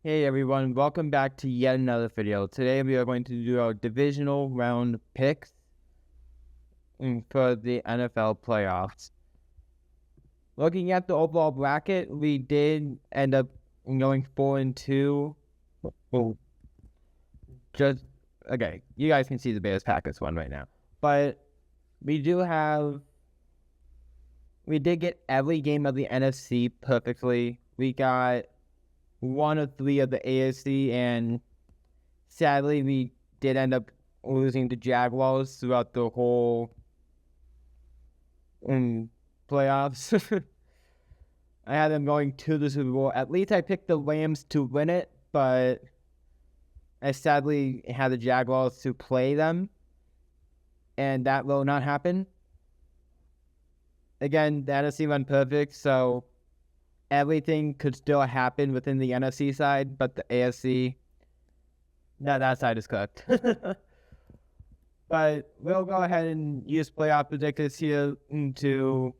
Hey everyone, welcome back to yet another video. Today we are going to do our divisional round picks for the NFL playoffs. Looking at the overall bracket, we did end up going 4-2. Well, just okay, you guys can see the Bears Packers one right now. But we did get every game of the NFC perfectly. We got 1 of 3 of the AFC, and sadly, we did end up losing to Jaguars throughout the whole playoffs. I had them going to the Super Bowl. At least I picked the Rams to win it, but I sadly had the Jaguars to play them, and that will not happen. Again, the NFC went perfect, so everything could still happen within the NFC side, but the AFC, that side is cooked. But we'll go ahead and use playoff predictors here to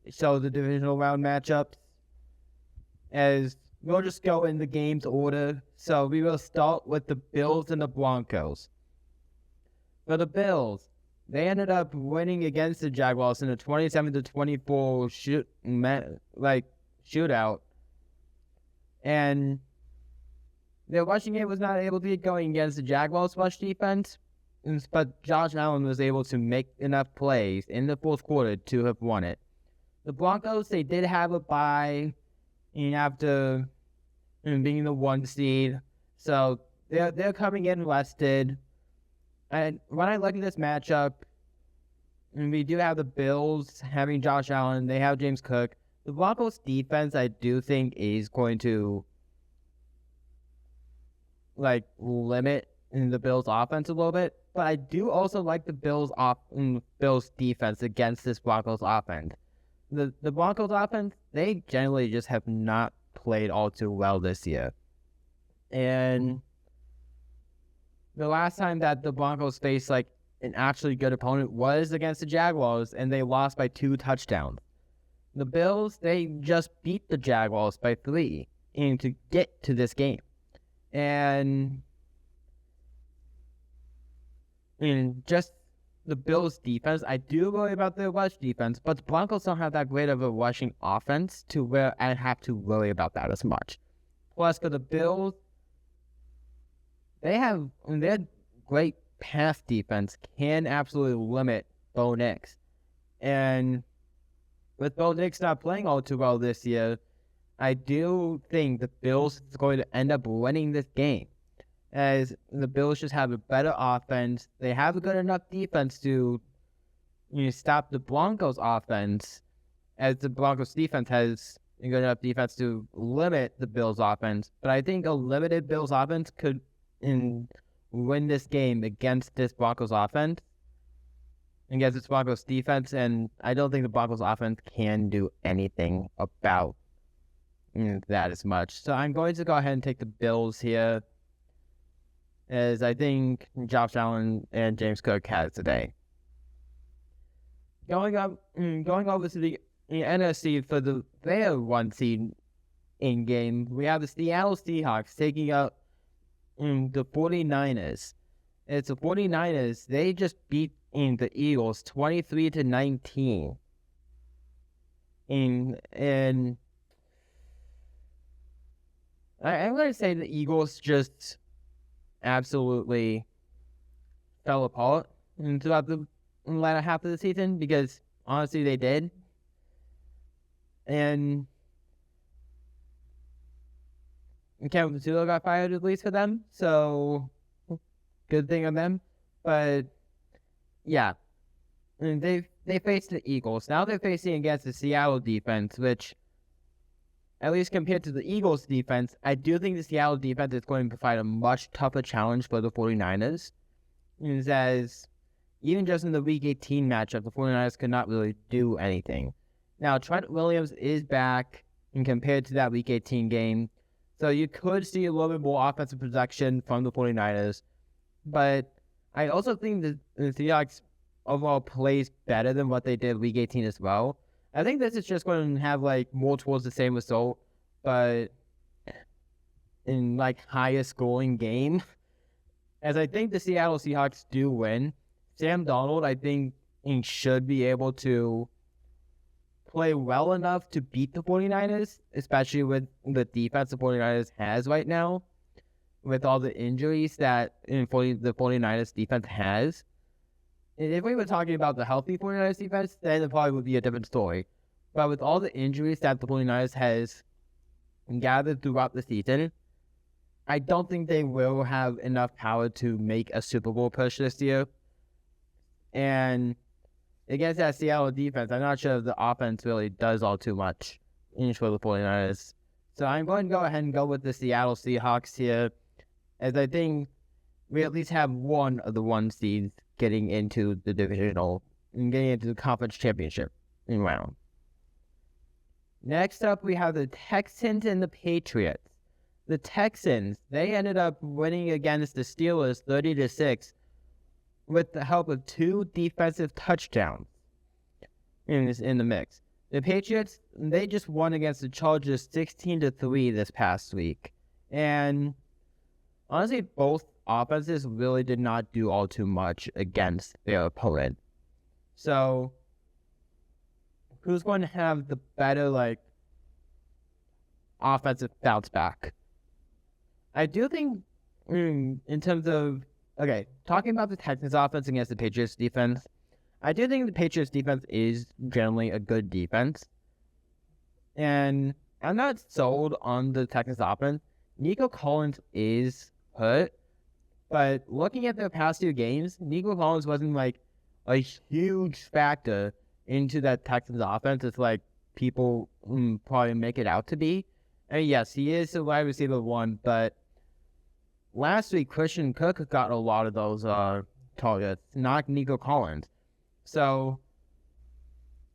show the divisional round matchups. As we'll just go in the game's order. So we will start with the Bills and the Broncos. For the Bills, they ended up winning against the Jaguars in a 27-24 shootout. And their rushing game was not able to get going against the Jaguars' rush defense, but Josh Allen was able to make enough plays in the fourth quarter to have won it. The Broncos, they did have a bye after being the 1 seed, so they're coming in rested. And when I look at this matchup, we do have the Bills having Josh Allen. They have James Cook. The Broncos' defense, I do think, is going to limit the Bills' offense a little bit. But I do also like the Bills' defense against this Broncos' offense. The Broncos' offense, they generally just have not played all too well this year. And the last time that the Broncos faced an actually good opponent was against the Jaguars, and they lost by 2 touchdowns. The Bills, they just beat the Jaguars by 3 to get to this game. And just the Bills' defense, I do worry about their rush defense, but the Broncos don't have that great of a rushing offense to where I have to worry about that as much. Plus, for the Bills, their great pass defense can absolutely limit Bo Nix. And with Bo Nix not playing all too well this year, I do think the Bills is going to end up winning this game, as the Bills just have a better offense. They have a good enough defense to stop the Broncos' offense, as the Broncos' defense has a good enough defense to limit the Bills' offense. But I think a limited Bills' offense could win this game against this Broncos offense, against this Broncos defense, and I don't think the Broncos offense can do anything about that as much. So I'm going to go ahead and take the Bills here, as I think Josh Allen and James Cook has today. Going over to the NFC for their 1 seed in game, we have the Seattle Seahawks taking out the 49ers. It's the 49ers. They just beat the Eagles 23-19. And I'm going to say the Eagles just absolutely fell apart throughout the latter half of the season, because honestly they did. And Kevin Matula got fired at least for them, so good thing on them. But yeah, they faced the Eagles. Now they're facing against the Seattle defense, which, at least compared to the Eagles defense, I do think the Seattle defense is going to provide a much tougher challenge for the 49ers. As even just in the Week 18 matchup, the 49ers could not really do anything. Now, Trent Williams is back, and compared to that Week 18 game, so you could see a little bit more offensive production from the 49ers. But I also think that the Seahawks overall plays better than what they did Week 18 as well. I think this is just going to have more towards the same result, but in like highest scoring game. As I think the Seattle Seahawks do win, Sam Darnold, I think, he should be able to play well enough to beat the 49ers, especially with the defense the 49ers has right now, with all the injuries that the 49ers defense has. And if we were talking about the healthy 49ers defense, then it probably would be a different story. But with all the injuries that the 49ers has gathered throughout the season, I don't think they will have enough power to make a Super Bowl push this year. And against that Seattle defense, I'm not sure if the offense really does all too much for the 49ers. So I'm going to go ahead and go with the Seattle Seahawks here, as I think we at least have one of the 1 seeds getting into the conference championship round. Next up, we have the Texans and the Patriots. The Texans, they ended up winning against the Steelers 30-6 with the help of 2 defensive touchdowns in the mix. The Patriots, they just won against the Chargers 16-3 this past week. And honestly, both offenses really did not do all too much against their opponent. So, who's going to have the better, offensive bounce back? I do think, in terms of, talking about the Texans offense against the Patriots defense, I do think the Patriots defense is generally a good defense. And I'm not sold on the Texans offense. Nico Collins is hurt, but looking at their past 2 games, Nico Collins wasn't a huge factor into that Texans offense. It's people probably make it out to be. And yes, he is the wide receiver 1, but last week, Christian Kirk got a lot of those targets, not Nico Collins. So,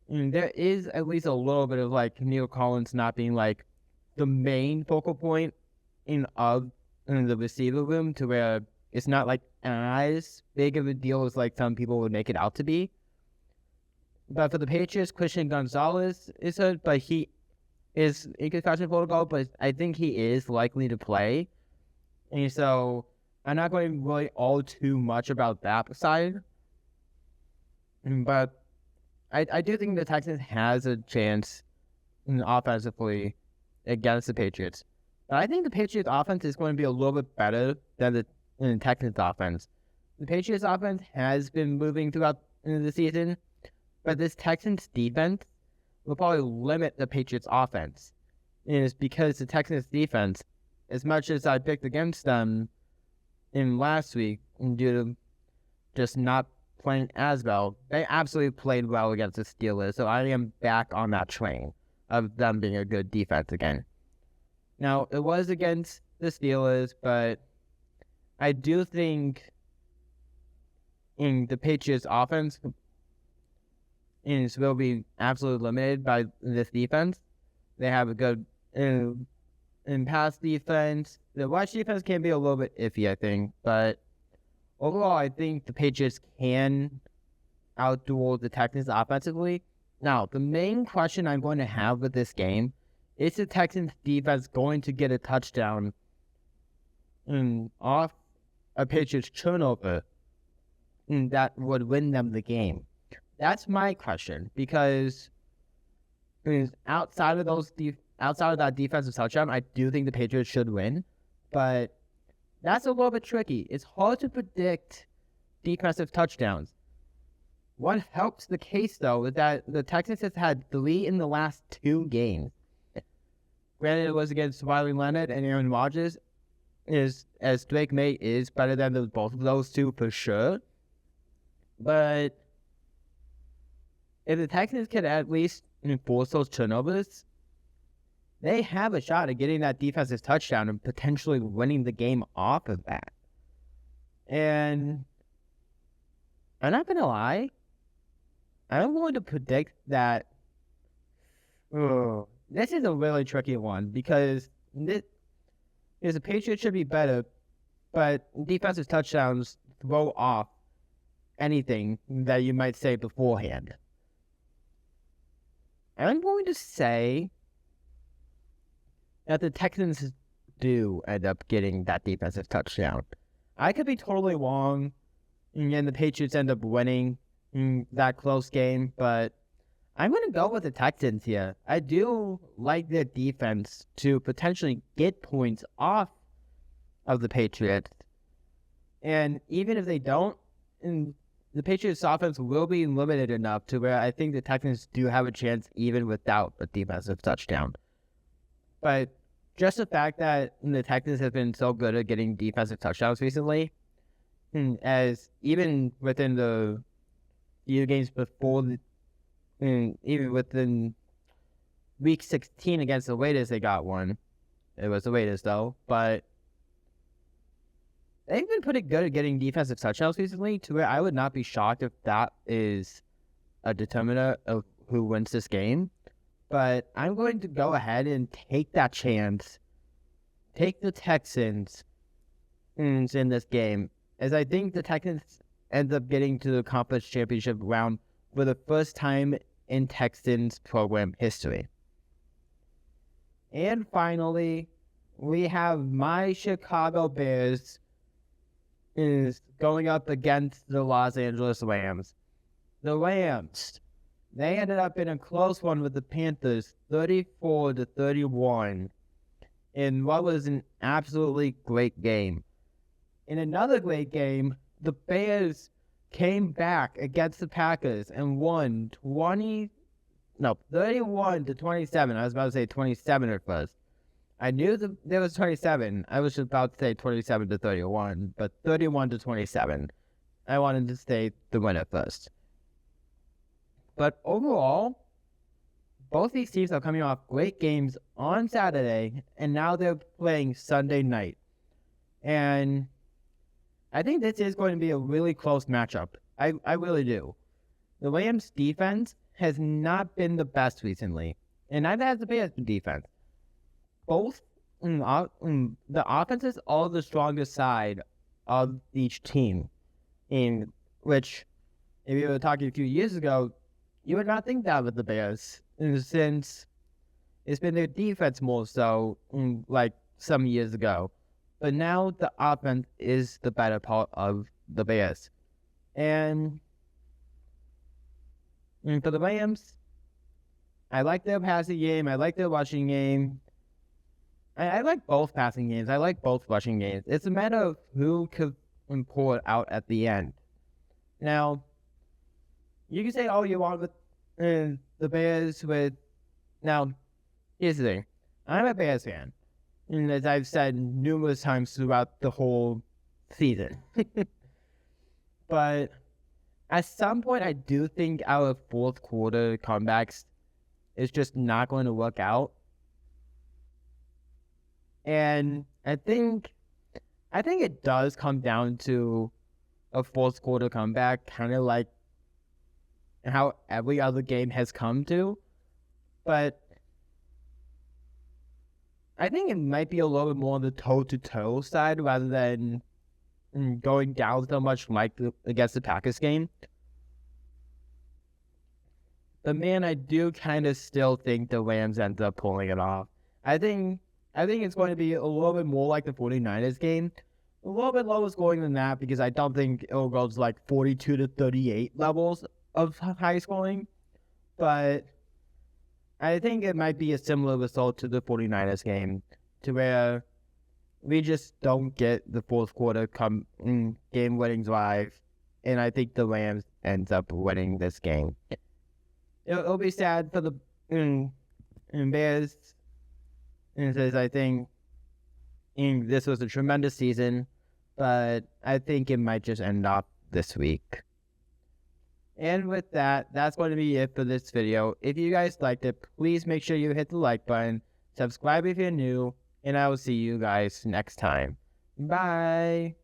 there is at least a little bit of, Nico Collins not being, the main focal point in the receiver room, to where it's not, as big of a deal as, some people would make it out to be. But for the Patriots, Christian Gonzalez is hurt, but he is in concussion protocol, but I think he is likely to play. And so, I'm not going to worry all too much about that side. But I do think the Texans has a chance offensively against the Patriots. But I think the Patriots offense is going to be a little bit better than the Texans offense. The Patriots offense has been moving throughout the season, but this Texans defense will probably limit the Patriots offense. And it's because the Texans defense, as much as I picked against them in last week due to just not playing as well, they absolutely played well against the Steelers. So I am back on that train of them being a good defense again. Now, it was against the Steelers, but I do think in the Patriots offense will be absolutely limited by this defense. They have a good in pass defense. The rush defense can be a little bit iffy, I think, but overall, I think the Patriots can outduel the Texans offensively. Now, the main question I'm going to have with this game is the Texans defense going to get a touchdown off a Patriots turnover that would win them the game? That's my question, because outside of that defensive touchdown, I do think the Patriots should win, but that's a little bit tricky. It's hard to predict defensive touchdowns. What helps the case, though, is that the Texans has had 3 in the last 2 games. Granted, it was against Riley Leonard and Aaron Rodgers, as Drake May is better than both of those 2 for sure. But if the Texans can at least enforce those turnovers, they have a shot at getting that defensive touchdown and potentially winning the game off of that. And I'm not going to lie, I'm going to predict that this is a really tricky one, because the Patriots should be better, but defensive touchdowns throw off anything that you might say beforehand. I'm going to say that the Texans do end up getting that defensive touchdown. I could be totally wrong, and the Patriots end up winning that close game, but I'm going to go with the Texans here. I do like their defense to potentially get points off of the Patriots. And even if they don't, the Patriots' offense will be limited enough to where I think the Texans do have a chance even without a defensive touchdown. But just the fact that the Texans have been so good at getting defensive touchdowns recently, as even within the few games before, even within week 16 against the Raiders, they got one. It was the Raiders, though. But they've been pretty good at getting defensive touchdowns recently, to where I would not be shocked if that is a determinant of who wins this game. But I'm going to go ahead and take that chance, take the Texans in this game, as I think the Texans end up getting to the conference championship round for the first time in Texans program history. And finally, we have my Chicago Bears is going up against the Los Angeles Rams. The Rams, they ended up in a close one with the Panthers, 34-31, in what was an absolutely great game. In another great game, the Bears came back against the Packers and won 31-27. I was about to say 27 at first. I knew there was 27. I was just about to say 27-31, but 31-27. I wanted to say the winner first. But overall, both these teams are coming off great games on Saturday, and now they're playing Sunday night. And I think this is going to be a really close matchup. I really do. The Rams' defense has not been the best recently, and neither has the Bears' defense. Both the offenses are the strongest side of each team, in which, if you were talking a few years ago, you would not think that with the Bears, since it's been their defense more so, like some years ago. But now the offense is the better part of the Bears. And for the Rams, I like their passing game. I like their rushing game. I like both passing games. I like both rushing games. It's a matter of who could pull it out at the end. Now, you can say all you want with the Bears with... Now, here's the thing. I'm a Bears fan, as I've said numerous times throughout the whole season. But at some point, I do think our fourth quarter comebacks is just not going to work out. And I think it does come down to a fourth quarter comeback, kind of like how every other game has come to. But I think it might be a little bit more on the toe-to-toe side rather than going down so much like against the Packers game. But man, I do kind of still think the Rams end up pulling it off. I think it's going to be a little bit more like the 49ers game. A little bit lower scoring than that, because I don't think it'll go to like 42-38 levels of high scoring. But I think it might be a similar result to the 49ers game, to where we just don't get the fourth quarter game-winning drive, and I think the Rams ends up winning this game. It'll be sad for the Bears, since I think this was a tremendous season, but I think it might just end up this week. And with that, that's going to be it for this video. If you guys liked it, please make sure you hit the like button, subscribe if you're new, and I will see you guys next time. Bye!